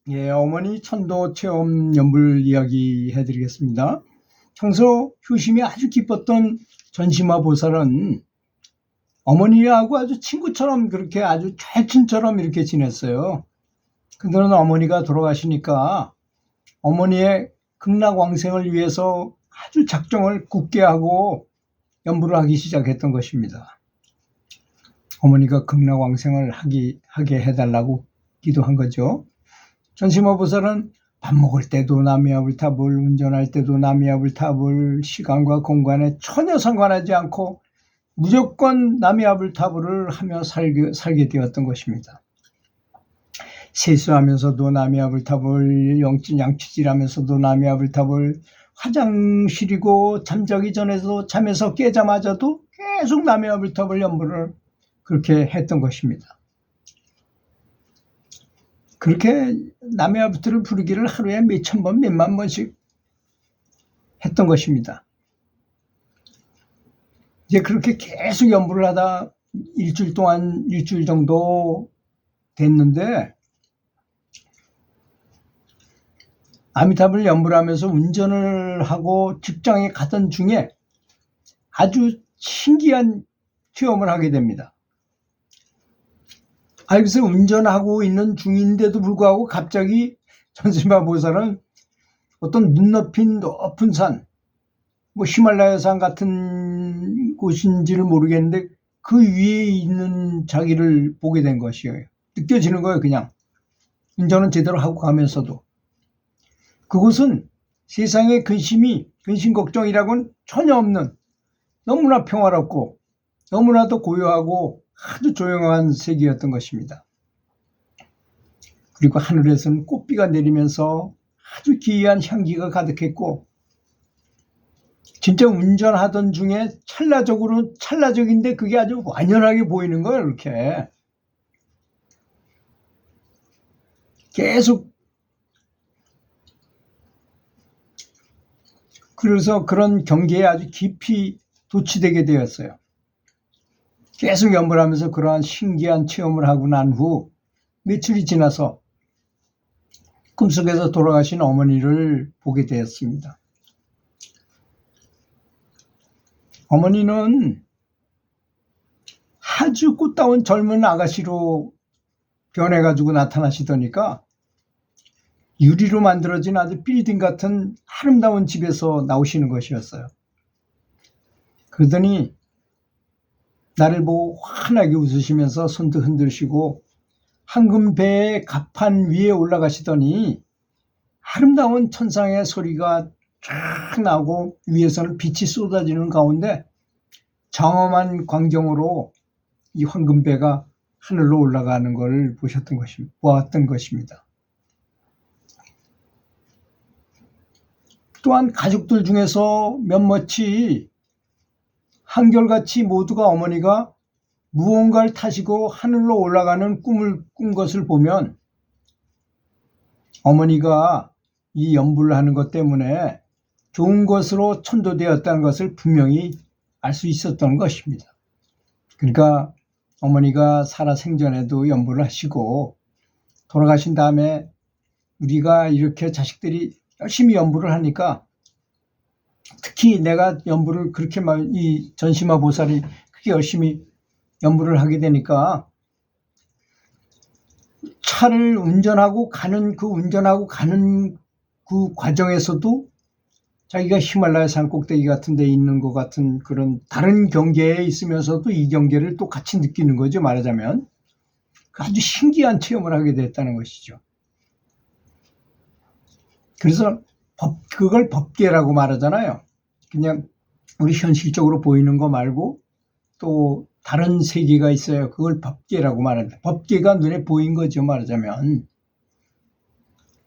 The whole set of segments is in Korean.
예, 어머니 천도 체험 연불 이야기 해드리겠습니다. 평소 효심이 아주 깊었던 전심화 보살은 어머니하고 아주 친구처럼 그렇게 아주 절친처럼 이렇게 지냈어요. 그들은 어머니가 돌아가시니까 어머니의 극락왕생을 위해서 아주 작정을 굳게 하고 연불을 하기 시작했던 것입니다. 어머니가 극락왕생을 하게 해달라고 기도한 거죠. 전심화 보살은 밥 먹을 때도 남이아불탑을, 운전할 때도 남이아불탑을, 시간과 공간에 전혀 상관하지 않고 무조건 남이아불탑을 하며 살게 되었던 것입니다. 세수하면서도 남이아불탑을, 양치질하면서도 남이아불탑을, 화장실이고 잠자기 전에도 잠에서 깨자마자도 계속 남이아불탑을 연불을 그렇게 했던 것입니다. 그렇게 남의 아부트를 부르기를 하루에 몇천 번, 몇만 번씩 했던 것입니다. 이제 그렇게 계속 연불을 하다 일주일 정도 됐는데, 아미타불 연불하면서 운전을 하고 직장에 가던 중에 아주 신기한 체험을 하게 됩니다. 그래서 운전하고 있는 중인데도 불구하고 갑자기 전심화 보살은 어떤 눈 높인 높은 산, 히말라야 산 같은 곳인지를 모르겠는데 그 위에 있는 자기를 보게 된 것이에요. 느껴지는 거예요, 그냥. 운전은 제대로 하고 가면서도. 그곳은 세상에 근심 걱정이라고는 전혀 없는, 너무나 평화롭고 너무나도 고요하고 아주 조용한 세계였던 것입니다. 그리고 하늘에서는 꽃비가 내리면서 아주 기이한 향기가 가득했고, 진짜 운전하던 중에 찰나적인데 그게 아주 완연하게 보이는 거예요. 이렇게 계속. 그래서 그런 경계에 아주 깊이 도취되게 되었어요. 계속 연불하면서 그러한 신기한 체험을 하고 난 후 며칠이 지나서 꿈속에서 돌아가신 어머니를 보게 되었습니다. 어머니는 아주 꽃다운 젊은 아가씨로 변해가지고 나타나시더니까 유리로 만들어진 아주 빌딩 같은 아름다운 집에서 나오시는 것이었어요. 그러더니 나를 보고 환하게 웃으시면서 손도 흔들시고 황금배의 갑판 위에 올라가시더니 아름다운 천상의 소리가 쫙 나고 위에서는 빛이 쏟아지는 가운데 장엄한 광경으로 이 황금배가 하늘로 올라가는 걸 보았던 것입니다. 또한 가족들 중에서 몇몇이 한결같이 모두가 어머니가 무언가를 타시고 하늘로 올라가는 꿈을 꾼 것을 보면 어머니가 이 연불을 하는 것 때문에 좋은 것으로 천도되었다는 것을 분명히 알 수 있었던 것입니다. 그러니까 어머니가 살아 생전에도 연불을 하시고 돌아가신 다음에 우리가 이렇게 자식들이 열심히 연불을 하니까, 특히 내가 연불을 그렇게 이 전심화 보살이 그렇게 열심히 연불을 하게 되니까 차를 운전하고 가는 그 과정에서도 자기가 히말라야 산 꼭대기 같은 데 있는 것 같은 그런 다른 경계에 있으면서도 이 경계를 또 같이 느끼는 거죠, 말하자면. 아주 신기한 체험을 하게 됐다는 것이죠. 그래서 그걸 법계라고 말하잖아요. 그냥 우리 현실적으로 보이는 거 말고 또 다른 세계가 있어요. 그걸 법계라고 말합니다. 법계가 눈에 보인 거죠, 말하자면.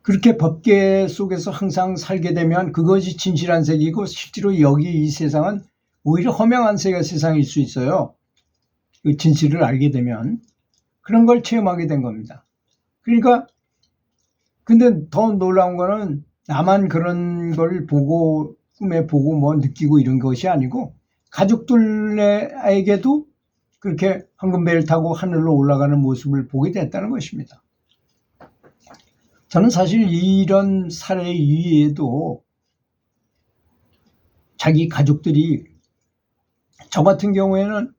그렇게 법계 속에서 항상 살게 되면 그것이 진실한 세계이고, 실제로 여기 이 세상은 오히려 허망한 세상일 수 있어요. 그 진실을 알게 되면. 그런 걸 체험하게 된 겁니다. 그러니까 근데 더 놀라운 거는 나만 그런 걸 보고 꿈에 보고 뭐 느끼고 이런 것이 아니고 가족들에게도 그렇게 황금배를 타고 하늘로 올라가는 모습을 보게 됐다는 것입니다. 저는 사실 이런 사례 이외에도 자기 가족들이, 저 같은 경우에는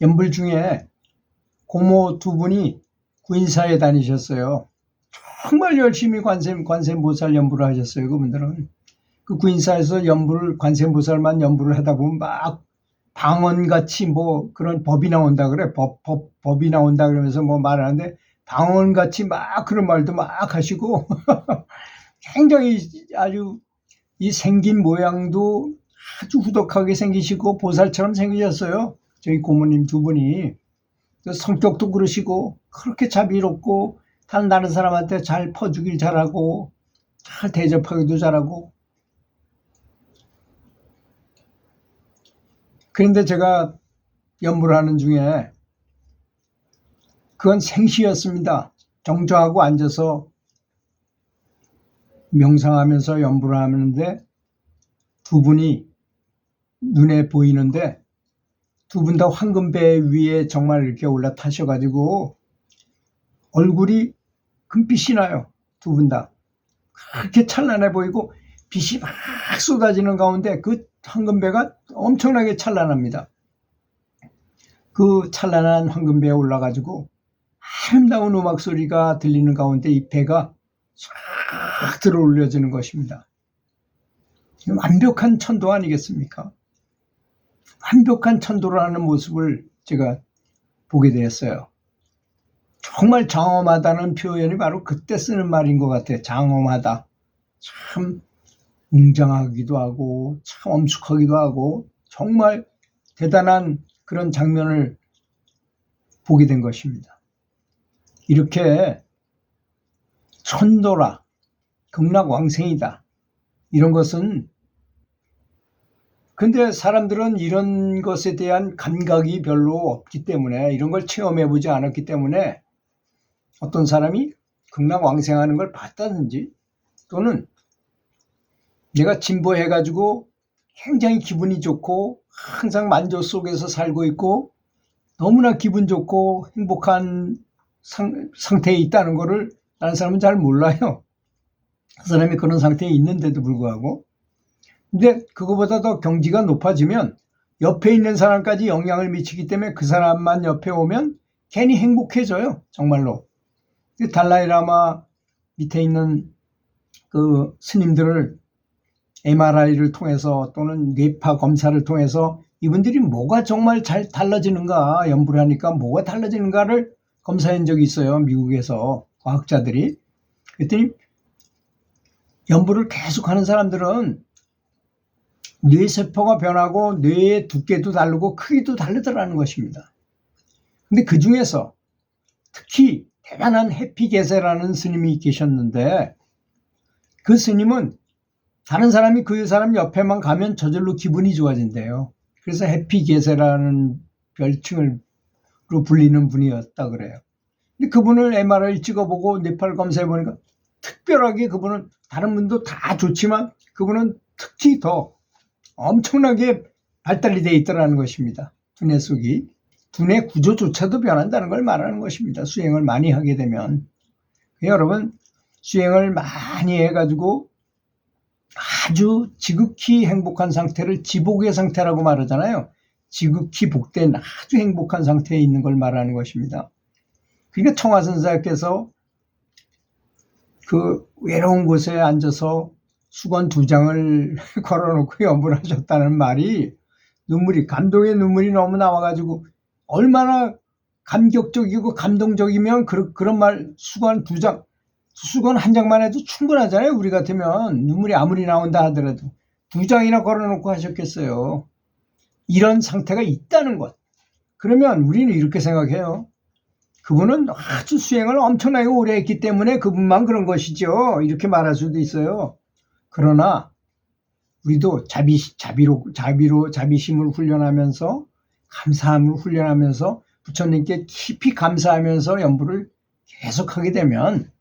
연불 중에 고모 두 분이 구인사에 다니셨어요. 정말 열심히 관세음보살 연불을 하셨어요. 그분들은 그 구인사에서 관세음보살만 연불을 하다 보면 막 방언같이 뭐 그런 법이 나온다 그래. 법이 나온다 그러면서 뭐 말하는데 방언같이 막 그런 말도 막 하시고 굉장히 아주 이 생긴 모양도 아주 후덕하게 생기시고 보살처럼 생기셨어요. 저희 고모님 두 분이. 성격도 그러시고 그렇게 자비롭고 다른 사람한테 잘 퍼주길 잘하고 잘 대접하기도 잘하고. 그런데 제가 연불을 하는 중에 그건 생시였습니다. 정조하고 앉아서 명상하면서 연불을 하는데 두 분이 눈에 보이는데 두 분 다 황금배 위에 정말 이렇게 올라타셔가지고 얼굴이 금빛이 나요. 두 분 다. 그렇게 찬란해 보이고 빛이 막 쏟아지는 가운데 그 황금배가 엄청나게 찬란합니다. 그 찬란한 황금배에 올라가지고 아름다운 음악 소리가 들리는 가운데 이 배가 쫙 들어 올려지는 것입니다. 완벽한 천도 아니겠습니까? 완벽한 천도를 하는 모습을 제가 보게 되었어요. 정말 장엄하다는 표현이 바로 그때 쓰는 말인 것 같아요. 장엄하다. 참 웅장하기도 하고 참 엄숙하기도 하고 정말 대단한 그런 장면을 보게 된 것입니다. 이렇게 천도라, 극락왕생이다, 이런 것은, 근데 사람들은 이런 것에 대한 감각이 별로 없기 때문에, 이런 걸 체험해보지 않았기 때문에 어떤 사람이 극락왕생하는 걸 봤다든지 또는 내가 진보해가지고 굉장히 기분이 좋고 항상 만족 속에서 살고 있고 너무나 기분 좋고 행복한 상태에 있다는 거를 다른 사람은 잘 몰라요. 그 사람이 그런 상태에 있는데도 불구하고. 근데 그거보다 더 경지가 높아지면 옆에 있는 사람까지 영향을 미치기 때문에 그 사람만 옆에 오면 괜히 행복해져요. 정말로. 달라이라마 밑에 있는 그 스님들을 MRI를 통해서 또는 뇌파 검사를 통해서 이분들이 뭐가 정말 잘 달라지는가, 연불을 하니까 뭐가 달라지는가를 검사한 적이 있어요. 미국에서 과학자들이. 그랬더니 연불을 계속 하는 사람들은 뇌세포가 변하고 뇌의 두께도 다르고 크기도 다르더라는 것입니다. 근데 그 중에서 특히 대단한 해피게세라는 스님이 계셨는데 그 스님은 다른 사람이 그 사람 옆에만 가면 저절로 기분이 좋아진대요. 그래서 해피게세라는 별칭으로 불리는 분이었다 그래요. 근데 그분을 MRI 찍어보고 뇌파를 검사해보니까 특별하게 그분은, 다른 분도 다 좋지만 그분은 특히 더 엄청나게 발달이 되어 있더라는 것입니다. 두뇌 속이. 두뇌 구조조차도 변한다는 걸 말하는 것입니다. 수행을 많이 하게 되면. 여러분, 수행을 많이 해가지고 아주 지극히 행복한 상태를 지복의 상태라고 말하잖아요. 지극히 복된 아주 행복한 상태에 있는 걸 말하는 것입니다. 그러니까 청화선사께서 그 외로운 곳에 앉아서 수건 2장을 걸어놓고 연불을 하셨다는 말이 감동의 눈물이 너무 나와가지고 얼마나 감격적이고 감동적이면 그런 말, 수건 2장, 수건 1장만 해도 충분하잖아요. 우리 같으면 눈물이 아무리 나온다 하더라도 2장이나 걸어놓고 하셨겠어요. 이런 상태가 있다는 것. 그러면 우리는 이렇게 생각해요. 그분은 아주 수행을 엄청나게 오래 했기 때문에 그분만 그런 것이죠. 이렇게 말할 수도 있어요. 그러나 우리도 자비심을 훈련하면서 감사함을 훈련하면서 부처님께 깊이 감사하면서 연불을 계속하게 되면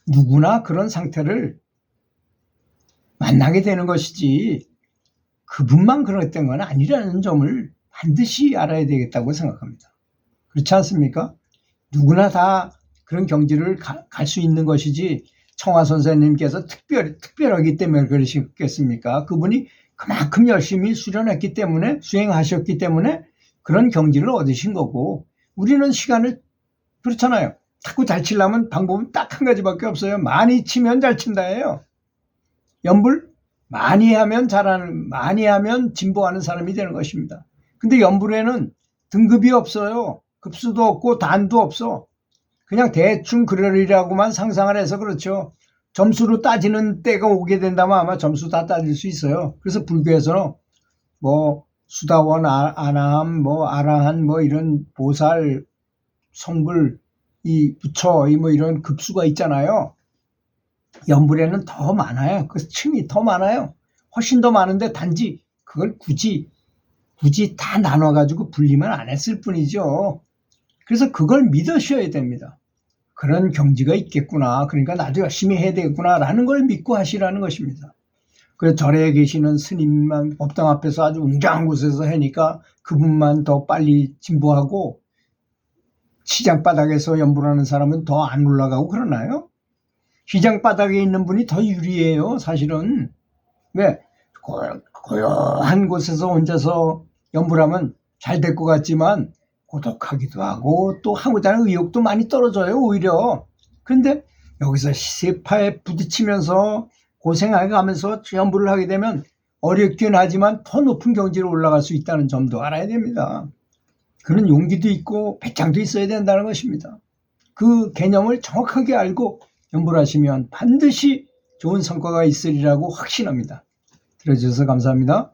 누구나 그런 상태를 만나게 되는 것이지 그분만 그랬던 건 아니라는 점을 반드시 알아야 되겠다고 생각합니다. 그렇지 않습니까? 누구나 다 그런 경지를 갈 수 있는 것이지 청화 선생님께서 특별하기 때문에 그러시겠습니까? 그분이 그만큼 열심히 수련했기 때문에 수행하셨기 때문에 그런 경지를 얻으신 거고 우리는 시간을 그렇잖아요. 탁구 잘 치려면 방법은 딱 한 가지밖에 없어요. 많이 치면 잘 친다예요. 연불 많이 하면 잘하는 많이 하면 진보하는 사람이 되는 것입니다. 근데 연불에는 등급이 없어요. 급수도 없고 단도 없어. 그냥 대충 그러리라고만 상상을 해서 그렇죠. 점수로 따지는 때가 오게 된다면 아마 점수 다 따질 수 있어요. 그래서 불교에서는 뭐 수다원, 아나함, 뭐 아라한, 뭐 이런 보살, 성불, 이 부처, 뭐 이런 급수가 있잖아요. 연불에는 더 많아요. 그 층이 더 많아요. 훨씬 더 많은데 단지 그걸 굳이 다 나눠가지고 분리만 안 했을 뿐이죠. 그래서 그걸 믿으셔야 됩니다. 그런 경지가 있겠구나. 그러니까 나도 열심히 해야 되겠구나라는 걸 믿고 하시라는 것입니다. 그래서 절에 계시는 스님만 법당 앞에서 아주 웅장한 곳에서 하니까 그분만 더 빨리 진보하고 시장 바닥에서 연불하는 사람은 더 안 올라가고 그러나요? 시장 바닥에 있는 분이 더 유리해요, 사실은. 왜? 고요한 곳에서 혼자서 연불하면 잘 될 것 같지만 고독하기도 하고 또 하고자 하는 의욕도 많이 떨어져요, 오히려. 그런데 여기서 시세파에 부딪히면서 고생하게 가면서 연불을 하게 되면 어렵긴 하지만 더 높은 경지로 올라갈 수 있다는 점도 알아야 됩니다. 그런 용기도 있고 배짱도 있어야 된다는 것입니다. 그 개념을 정확하게 알고 연불하시면 반드시 좋은 성과가 있으리라고 확신합니다. 들어주셔서 감사합니다.